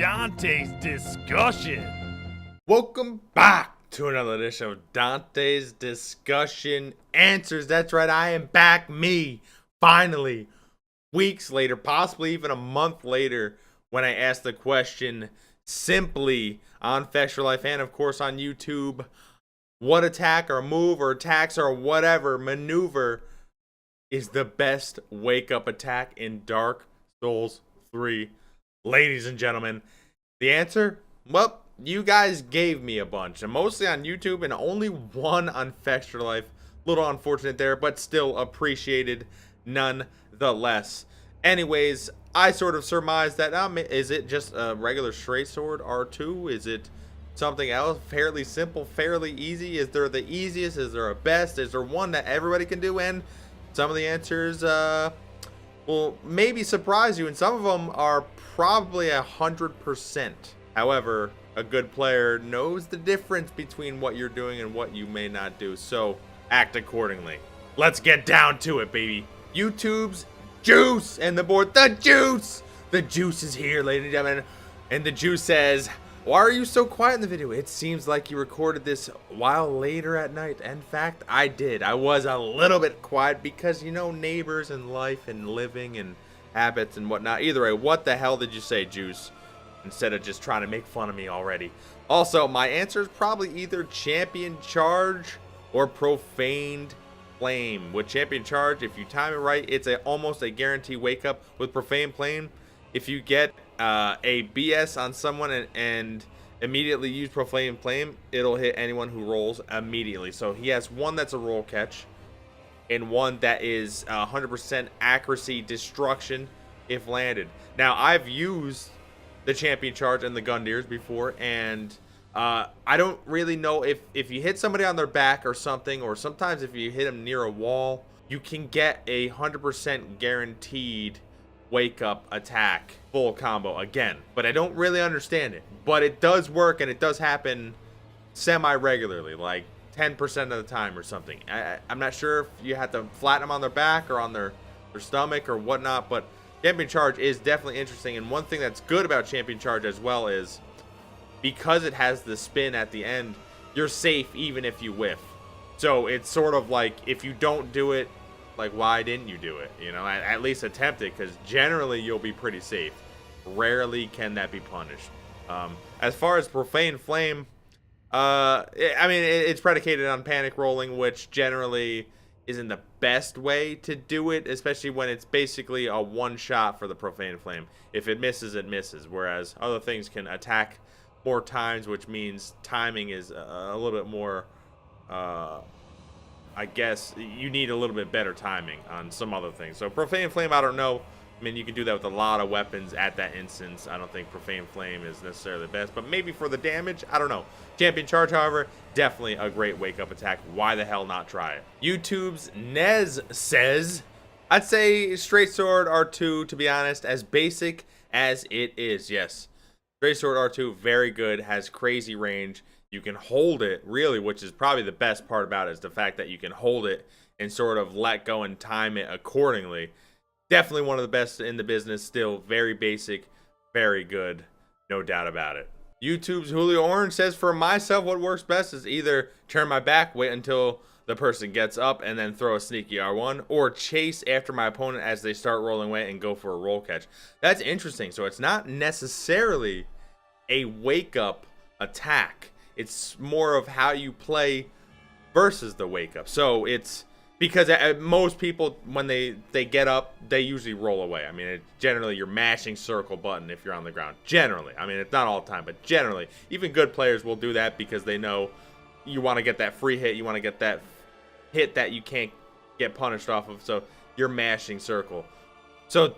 Dante's discussion. Welcome back to another edition of Dante's Discussion Answers. That's right, I am back, me, finally, weeks later, possibly even a month later, when I asked the question simply on Fetch Your Life and, of course, on YouTube, what attack or move or attacks or whatever maneuver is the best wake-up attack in Dark Souls 3? Ladies and gentlemen, the answer? Well, you guys gave me a bunch, and mostly on YouTube, and only one on Fetch Your Life. Little unfortunate there, but still appreciated nonetheless. Anyways, I sort of surmised that, is it just a regular straight sword R2? Is it something else? Fairly simple, fairly easy? Is there the easiest? Is there a best? Is there one that everybody can do? And some of the answers will maybe surprise you, and some of them are probably 100%. However, a good player knows the difference between what you're doing and what you may not do, so act accordingly. Let's get down to it, baby. YouTube's juice and the board, the juice! The juice is here, ladies and gentlemen, and the juice says, why are you so quiet in the video? It seems like you recorded this while later at night. In fact, I did. I was a little bit quiet because, you know, neighbors and life and living and habits and whatnot. Either way, what the hell did you say, Juice? Instead of just trying to make fun of me already. Also, my answer is probably either Champion Charge or Profaned Flame. With Champion Charge, if you time it right, it's almost a guarantee wake up. With Profaned Flame, if you get a BS on someone and immediately use Profane Flame, it'll hit anyone who rolls immediately. So he has one that's a roll catch and one that is 100% accuracy destruction if landed. Now, I've used the Champion Charge and the Gundyrs before, and I don't really know if you hit somebody on their back or something, or sometimes if you hit them near a wall, you can get a 100% guaranteed wake up attack full combo again, but I don't really understand it. But it does work, and it does happen semi-regularly, like 10% of the time or something. I'm not sure if you have to flatten them on their back or on their stomach or whatnot, but Champion Charge is definitely interesting. And one thing that's good about Champion Charge as well is because it has the spin at the end, you're safe even if you whiff. So it's sort of like, if you don't do it, like, why didn't you do it? You know, at least attempt it, because generally you'll be pretty safe. Rarely can that be punished. As far as Profane Flame, I mean, it's predicated on panic rolling, which generally isn't the best way to do it, especially when it's basically a one shot for the Profane Flame. If it misses, it misses, whereas other things can attack more times, which means timing is a little bit more I guess you need a little bit better timing on some other things. So Profane Flame, I don't know. I mean, you can do that with a lot of weapons at that instance. I don't think Profane Flame is necessarily the best, but maybe for the damage, I don't know. Champion Charge, however, definitely a great wake-up attack. Why the hell not try it? YouTube's Nez says, I'd say Straight Sword R2, to be honest, as basic as it is. Yes, Straight Sword R2, very good, has crazy range. You can hold it, really, which is probably the best part about it, is the fact that you can hold it and sort of let go and time it accordingly. Definitely one of the best in the business. Still very basic, very good, no doubt about it. YouTube's Julio Orange says, for myself, what works best is either turn my back, wait until the person gets up, and then throw a sneaky R1, or chase after my opponent as they start rolling away and go for a roll catch. That's interesting. So it's not necessarily a wake-up attack. It's more of how you play versus the wake up. So it's because most people, when they get up, they usually roll away. I mean, generally you're mashing circle button if you're on the ground. Generally, I mean, it's not all the time, but generally, even good players will do that because they know you want to get that free hit. You want to get that hit that you can't get punished off of. So you're mashing circle. So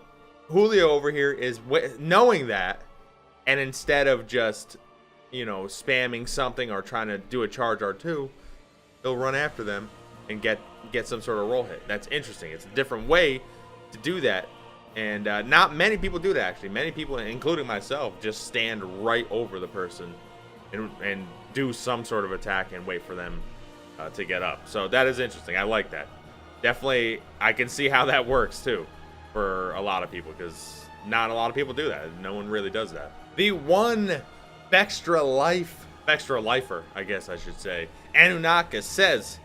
Julio over here is knowing that, and instead of just, you know, spamming something or trying to do a charge R2, he'll run after them and get some sort of roll hit. That's interesting. It's a different way to do that, and not many people do that, actually. Many people, including myself, just stand right over the person and do some sort of attack and wait for them to get up. So that is interesting. I like that. Definitely, I can see how that works too for a lot of people, because not a lot of people do that. No one really does that. The one extra lifer, I guess I should say, Anunnaka says,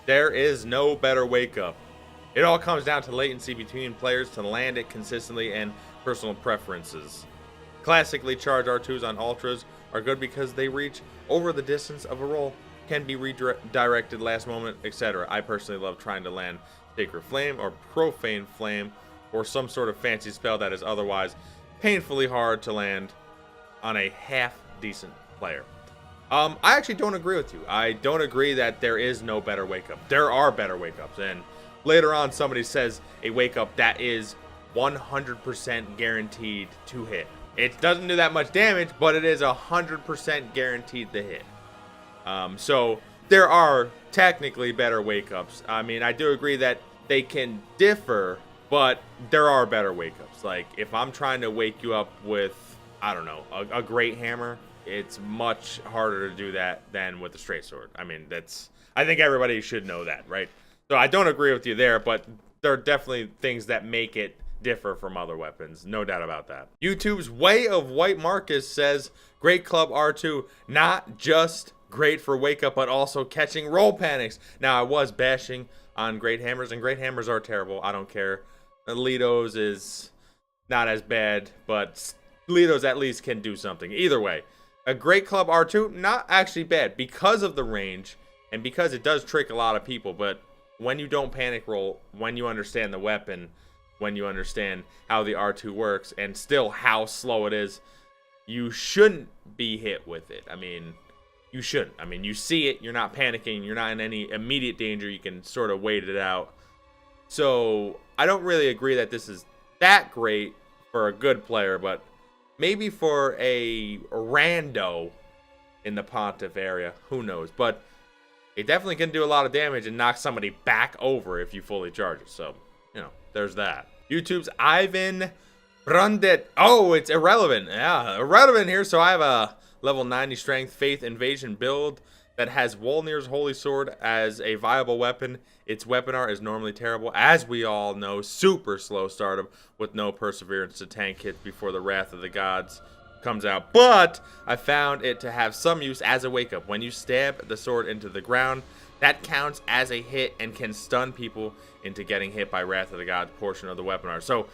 there is no better wake up. It all comes down to latency between players to land it consistently and personal preferences. Classically charged R2s on Ultras are good because they reach over the distance of a roll, can be redirected last moment, etc. I personally love trying to land Sacred Flame or Profane Flame or some sort of fancy spell that is otherwise painfully hard to land on a half decent player. I actually don't agree with you. I don't agree that there is no better wake up. There are better wake ups, and later on somebody says a wake up that is 100% guaranteed to hit. It doesn't do that much damage, but it is 100% guaranteed to hit. So there are technically better wake ups. I mean, I do agree that they can differ, but there are better wake ups. Like if I'm trying to wake you up with, I don't know, a great hammer, it's much harder to do that than with a straight sword. I mean, I think everybody should know that, right? So I don't agree with you there, but there are definitely things that make it differ from other weapons. No doubt about that. YouTube's Way of White Marcus says, Great Club R2, not just great for wake up, but also catching roll panics. Now, I was bashing on Great Hammers, and Great Hammers are terrible. I don't care. Lido's is not as bad, but Lido's at least can do something. Either way, a Great Club R2, not actually bad because of the range and because it does trick a lot of people. But when you don't panic roll, when you understand the weapon, when you understand how the R2 works and still how slow it is, you shouldn't be hit with it. I mean, you shouldn't. I mean, you see it, you're not panicking, you're not in any immediate danger, you can sort of wait it out. So I don't really agree that this is that great for a good player, but maybe for a rando in the Pontiff area, who knows. But it definitely can do a lot of damage and knock somebody back over if you fully charge it. So, you know, there's that. YouTube's Ivan Brundet. Oh, it's irrelevant. Yeah, irrelevant here. So I have a level 90 strength Faith Invasion build that has Wolnir's Holy Sword as a viable weapon. Its weapon art is normally terrible, as we all know. Super slow startup with no perseverance to tank hits before the Wrath of the Gods comes out. But I found it to have some use as a wake up. When you stab the sword into the ground, that counts as a hit and can stun people into getting hit by Wrath of the Gods portion of the weapon art. So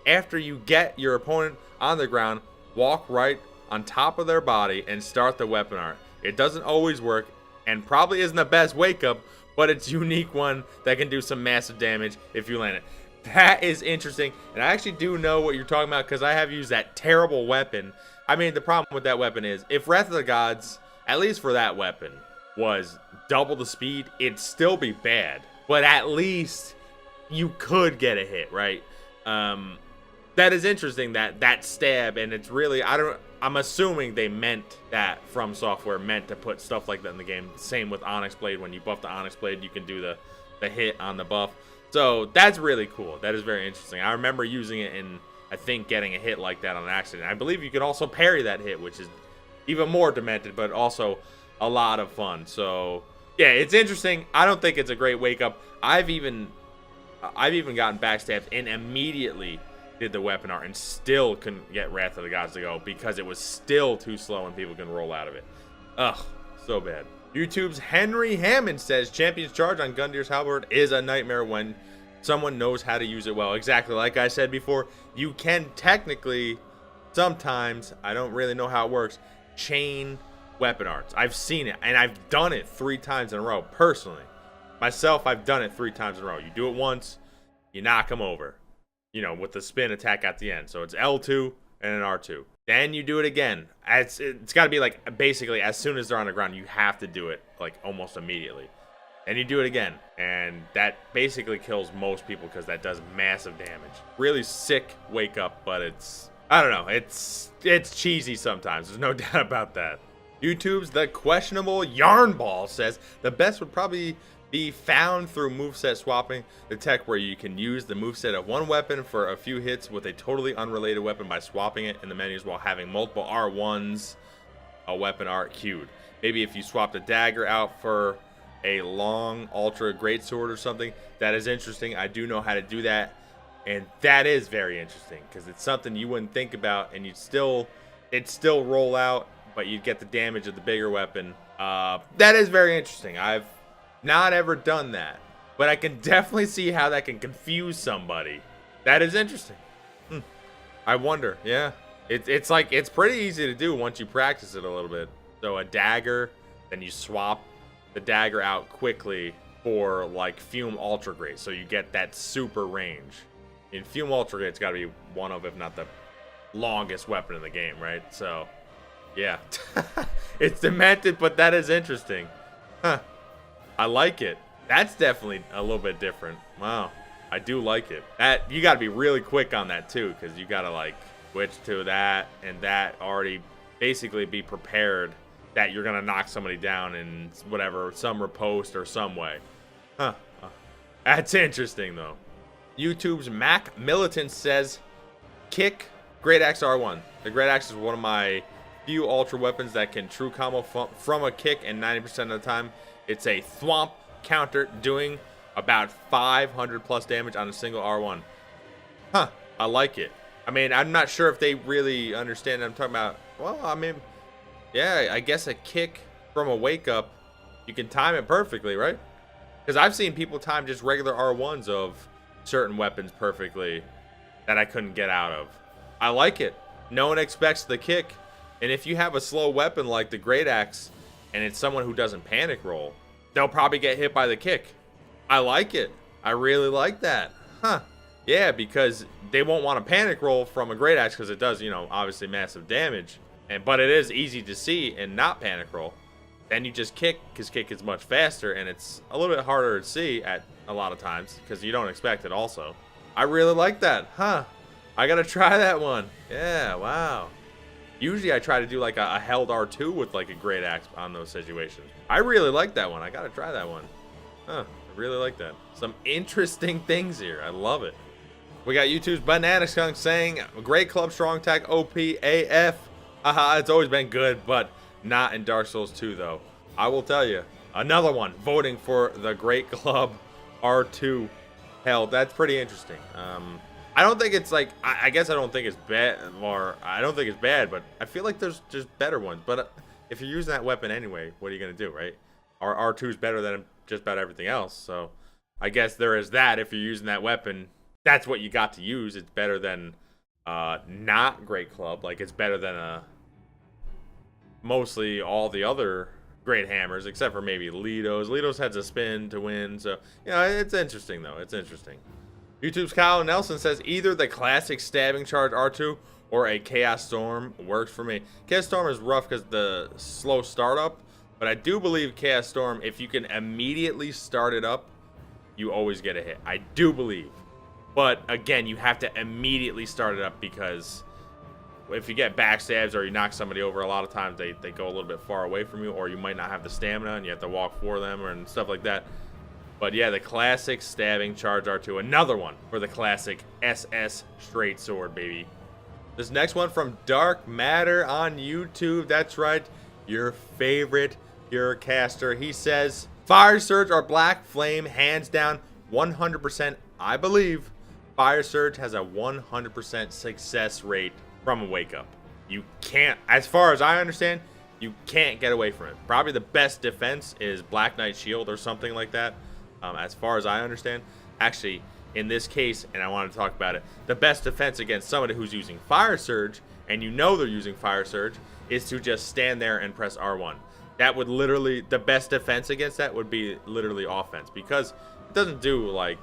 after you get your opponent on the ground, walk right on top of their body and start the weapon art. It doesn't always work and probably isn't the best wake up, but it's a unique one that can do some massive damage if you land it. That is interesting, and I actually do know what you're talking about because I have used that terrible weapon. I mean, the problem with that weapon is if Wrath of the Gods, at least for that weapon, was double the speed, it'd still be bad, but at least you could get a hit, right? That is interesting, that stab, and it's really, I'm assuming they meant that From Software meant to put stuff like that in the game. Same with Onyx Blade. When you buff the Onyx Blade, you can do the hit on the buff. So that's really cool. That is very interesting. I remember using it and I think getting a hit like that on accident. I believe you can also parry that hit, which is even more demented, but also a lot of fun. So yeah, it's interesting. I don't think it's a great wake up. I've even gotten backstabbed and immediately did the weapon art and still couldn't get Wrath of the Gods to go because it was still too slow and people can roll out of it. Ugh, so bad. YouTube's Henry Hammond says Champion's Charge on Gundir's Halberd is a nightmare when someone knows how to use it well. Exactly, like I said before, you can technically, sometimes, I don't really know how it works, chain weapon arts. I've seen it, and I've done it 3 times in a row, personally. Myself, I've done it 3 times in a row. You do it once, you knock them over. You know, with the spin attack at the end. So it's L2 and an R2. Then you do it again. It's got to be like basically as soon as they're on the ground, you have to do it like almost immediately. And you do it again. And that basically kills most people because that does massive damage. Really sick wake up, but it's, I don't know, it's cheesy sometimes. There's no doubt about that. YouTube's The Questionable Yarn Ball says the best would probably be found through moveset swapping, the tech where you can use the moveset of one weapon for a few hits with a totally unrelated weapon by swapping it in the menus while having multiple R1s, a weapon art queued. Maybe if you swapped a dagger out for a long ultra greatsword or something. That is interesting. I do know how to do that. And that is very interesting because it's something you wouldn't think about, and it'd still roll out, but you'd get the damage of the bigger weapon. That is very interesting. I've not ever done that, but I can definitely see how that can confuse somebody. That is interesting. I wonder. Yeah, it's like it's pretty easy to do once you practice it a little bit. So a dagger, then you swap the dagger out quickly for like Fume Ultra Great, so you get that super range. In Fume Ultra Great's got to be one of, if not the longest weapon in the game, right? So, yeah. It's demented, but that is interesting. Huh. I like it. That's definitely a little bit different. Wow. I do like it. That you got to be really quick on that, too, because you got to, like, switch to that and that already basically be prepared that you're going to knock somebody down in whatever, some riposte or some way. Huh. That's interesting, though. YouTube's Mac Militant says, kick Great Axe R1. The Great Axe is one of my few ultra weapons that can true combo from a kick, and 90% of the time it's a thwomp counter doing about 500 plus damage on a single R1. Huh, I like it. I mean, I'm not sure if they really understand what I'm talking about. Well, I mean, yeah, I guess a kick from a wake up, you can time it perfectly, right? Because I've seen people time just regular R1s of certain weapons perfectly that I couldn't get out of. I like it. No one expects the kick. And if you have a slow weapon like the Great Axe and it's someone who doesn't panic roll, they'll probably get hit by the kick. I like it. I really like that. Huh. Yeah, because they won't want to panic roll from a Great Axe because it does, you know, obviously massive damage. But it is easy to see and not panic roll. Then you just kick, because kick is much faster and it's a little bit harder to see at a lot of times because you don't expect it also. I really like that. Huh. I gotta try that one. Yeah, wow. Usually I try to do like a held R2 with like a Great Axe on those situations. I really like that one. I gotta try that one. Huh, I really like that. Some interesting things here. I love it. We got YouTube's Banana Skunk saying, great club, strong attack, OP, AF. Haha, it's always been good, but not in Dark Souls 2 though. I will tell you. Another one voting for the Great Club R2 held. That's pretty interesting. I don't think it's like, I guess I don't think it's bad, or I don't think it's bad, but I feel like there's just better ones. But if you're using that weapon anyway, what are you going to do, right? R2 is better than just about everything else. So I guess there is that. If you're using that weapon, that's what you got to use. It's better than not Great Club. Like, it's better than mostly all the other great hammers, except for maybe Lido's. Lido's has a spin to win. So, you know, it's interesting, though. It's interesting. YouTube's Kyle Nelson says either the classic stabbing charge R2 or a Chaos Storm works for me. Chaos Storm is rough because the slow startup, but I do believe Chaos Storm, if you can immediately start it up, you always get a hit. I do believe. But again, you have to immediately start it up because if you get backstabs or you knock somebody over, a lot of times they go a little bit far away from you, or you might not have the stamina and you have to walk for them and stuff like that. But yeah, the classic stabbing charge R2. Another one for the classic SS straight sword, baby. This next one from Dark Matter on YouTube. That's right, your favorite Pure Caster. He says, Fire Surge or Black Flame, hands down, 100%. I believe Fire Surge has a 100% success rate from a wake up. You can't, as far as I understand, you can't get away from it. Probably the best defense is Black Knight Shield or something like that. As far as I understand, actually, in this case, and I want to talk about it, the best defense against somebody who's using Fire Surge, and you know they're using Fire Surge, is to just stand there and press R1. That would literally, the best defense against that would be literally offense, because it doesn't do, like,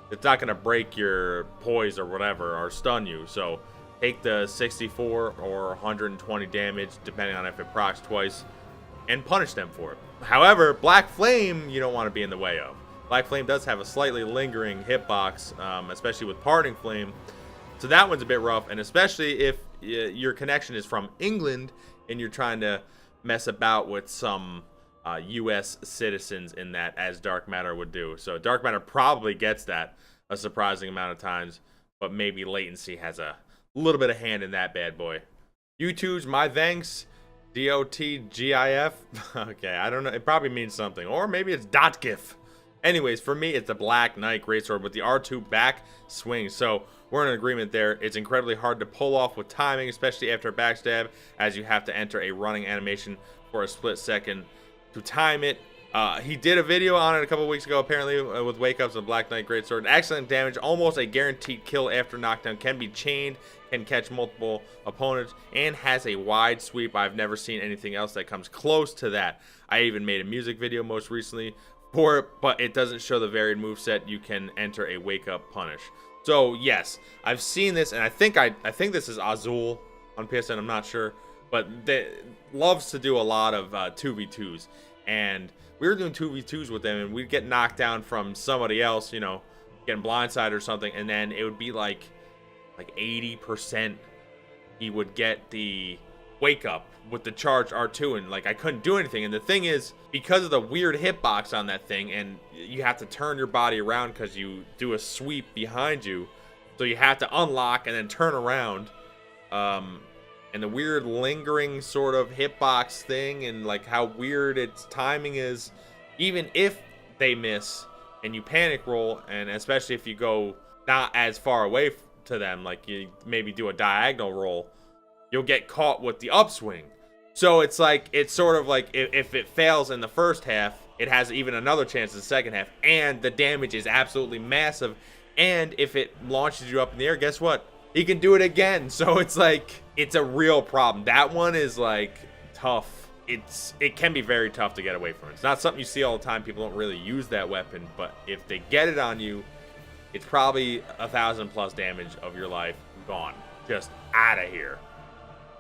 it's not going to break your poise or whatever, or stun you. So take the 64 or 120 damage, depending on if it procs twice, and punish them for it. However, Black Flame, you don't want to be in the way of. Black Flame does have a slightly lingering hitbox, especially with Parting Flame. So that one's a bit rough, and especially if your connection is from England and you're trying to mess about with some U.S. citizens in that, as Dark Matter would do. So Dark Matter probably gets that a surprising amount of times, but maybe latency has a little bit of hand in that bad boy. YouTube's My Thanks, DOTGIF. Okay, I don't know. It probably means something. Or maybe it's .gif. Anyways, for me, it's the Black Knight Greatsword with the R2 back swing. So we're in agreement there. It's incredibly hard to pull off with timing, especially after a backstab, as you have to enter a running animation for a split second to time it. He did a video on it a couple weeks ago, apparently, with Wake Ups and Black Knight Greatsword. Excellent damage, almost a guaranteed kill after knockdown. Can be chained, can catch multiple opponents, and has a wide sweep. I've never seen anything else that comes close to that. I even made a music video most recently for it, but it doesn't show the varied moveset. You can enter a Wake Up punish. So yes, I've seen this, and I think this is Azul on PSN. I'm not sure, but they loves to do a lot of 2v2s, and we were doing 2v2s with them, and we'd get knocked down from somebody else, you know, getting blindsided or something, and then it would be like 80% he would get the Wake Up with the charged R2, and like I couldn't do anything. And the thing is, because of the weird hitbox on that thing, and you have to turn your body around because you do a sweep behind you, so you have to unlock and then turn around, and the weird lingering sort of hitbox thing, and like how weird its timing is, even if they miss and you panic roll, and especially if you go not as far away to them, like you maybe do a diagonal roll, you'll get caught with the upswing. So it's like, it's sort of like if it fails in the first half, it has even another chance in the second half, and the damage is absolutely massive. And if it launches you up in the air, guess what? He can do it again. So it's like, it's a real problem. That one is like tough. It can be very tough to get away from. It's not something you see all the time. People don't really use that weapon, but if they get it on you, it's probably 1,000+ damage of your life gone. Just out of here.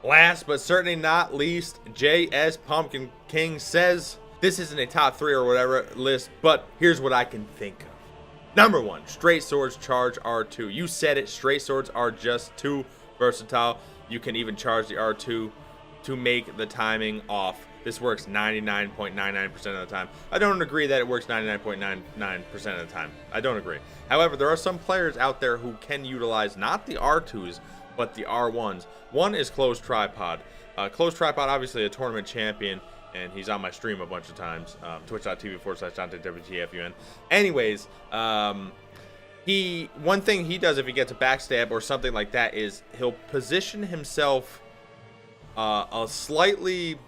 Last but certainly not least, JS Pumpkin King says, this isn't a top 3 or whatever list, but here's what I can think of. Number 1, straight swords charge R2. You said it, straight swords are just too versatile. You can even charge the R2 to make the timing off. This works 99.99% of the time. I don't agree that it works 99.99% of the time. I don't agree. However, there are some players out there who can utilize not the R2s, but the R1s. One is Closed Tripod. Closed Tripod, obviously a tournament champion, and he's on my stream a bunch of times. Twitch.tv/DanteWTFUN. Anyways, one thing he does if he gets a backstab or something like that is he'll position himself a slightly,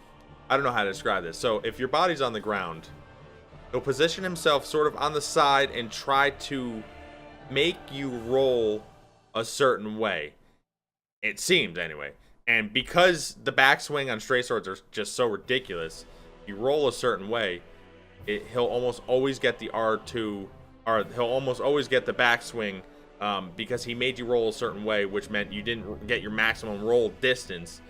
I don't know how to describe this. So if your body's on the ground, he'll position himself sort of on the side and try to make you roll a certain way. It seems anyway. And because the backswing on straight swords are just so ridiculous, you roll a certain way, he'll almost always get the R2, or he'll almost always get the backswing, because he made you roll a certain way, which meant you didn't get your maximum roll distance,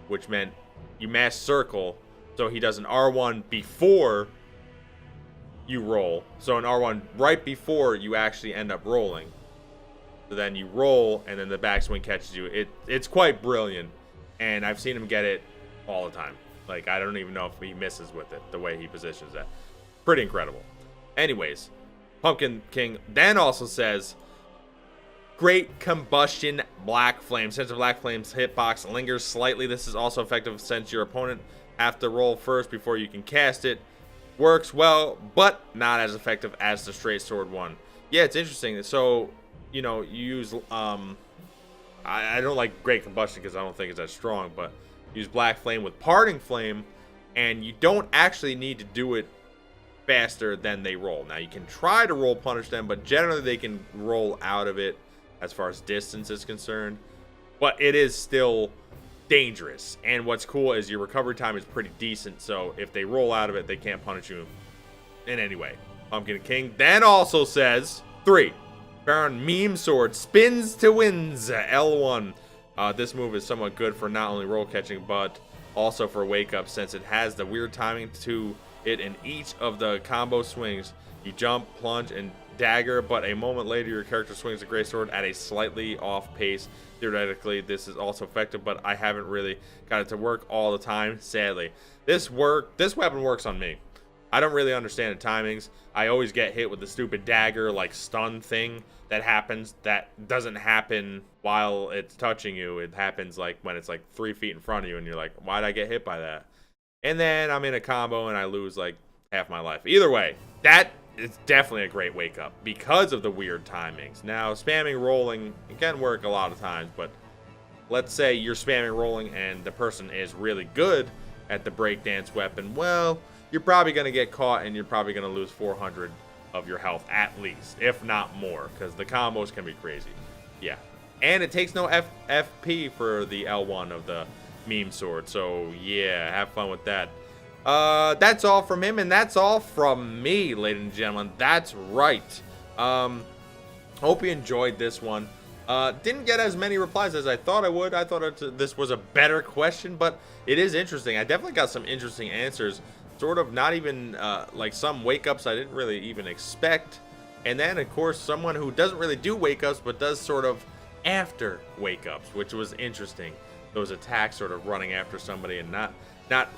which meant you mass circle. So he does an R1 before you roll. So an R1 right before you actually end up rolling. So then you roll, and then the backswing catches you. It's quite brilliant, and I've seen him get it all the time. Like, I don't even know if he misses with it, the way he positions that. Pretty incredible. Anyways, Pumpkin King then also says, great combustion Black Flame. Since the Black Flame's hitbox lingers slightly, this is also effective since your opponent have to roll first before you can cast it. Works well, but not as effective as the straight sword one. Yeah, it's interesting. So, you know, you use I don't like Great Combustion because I don't think it's that strong, but use Black Flame with Parting Flame, and you don't actually need to do it faster than they roll. Now, you can try to roll punish them, but generally they can roll out of it as far as distance is concerned, but it is still dangerous. And what's cool is your recovery time is pretty decent, so if they roll out of it, they can't punish you in any way. Pumpkin King then also says, 3, Baron Meme Sword spins to wins L1. This move is somewhat good for not only roll catching, but also for wake up, since it has the weird timing to it in each of the combo swings. You jump, plunge, and dagger, but a moment later your character swings a great sword at a slightly off pace. Theoretically, this is also effective, but I haven't really got it to work all the time, sadly. This weapon works on me. I don't really understand the timings. I always get hit with the stupid dagger, like stun thing that happens. That doesn't happen while it's touching you. It happens like when it's like 3 feet in front of you, and you're like, why'd I get hit by that? And then I'm in a combo and I lose like half my life. Either way, that it's definitely a great wake up because of the weird timings. Now, spamming rolling, it can work a lot of times, but let's say you're spamming rolling and the person is really good at the breakdance weapon. Well, you're probably going to get caught and you're probably going to lose 400 of your health at least, if not more, because the combos can be crazy. Yeah. And it takes no FP for the L1 of the meme sword. So, yeah, have fun with that. That's all from him, and that's all from me, ladies and gentlemen. That's right. Hope you enjoyed this one. Didn't get as many replies as I thought I would. I thought this was a better question, but it is interesting. I definitely got some interesting answers. Sort of not even like some wake-ups I didn't really even expect. And then, of course, someone who doesn't really do wake-ups, but does sort of after wake-ups, which was interesting. Those attacks sort of running after somebody and not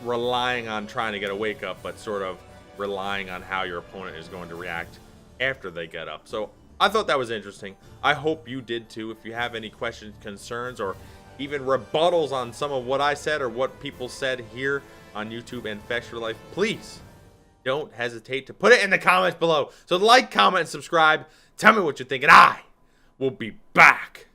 relying on trying to get a wake-up, but sort of relying on how your opponent is going to react after they get up. So I thought that was interesting. I hope you did too. If you have any questions, concerns, or even rebuttals on some of what I said or what people said here on YouTube and Fetch Your Life, please don't hesitate to put it in the comments below. So like, comment, and subscribe. Tell me what you think, and I will be back.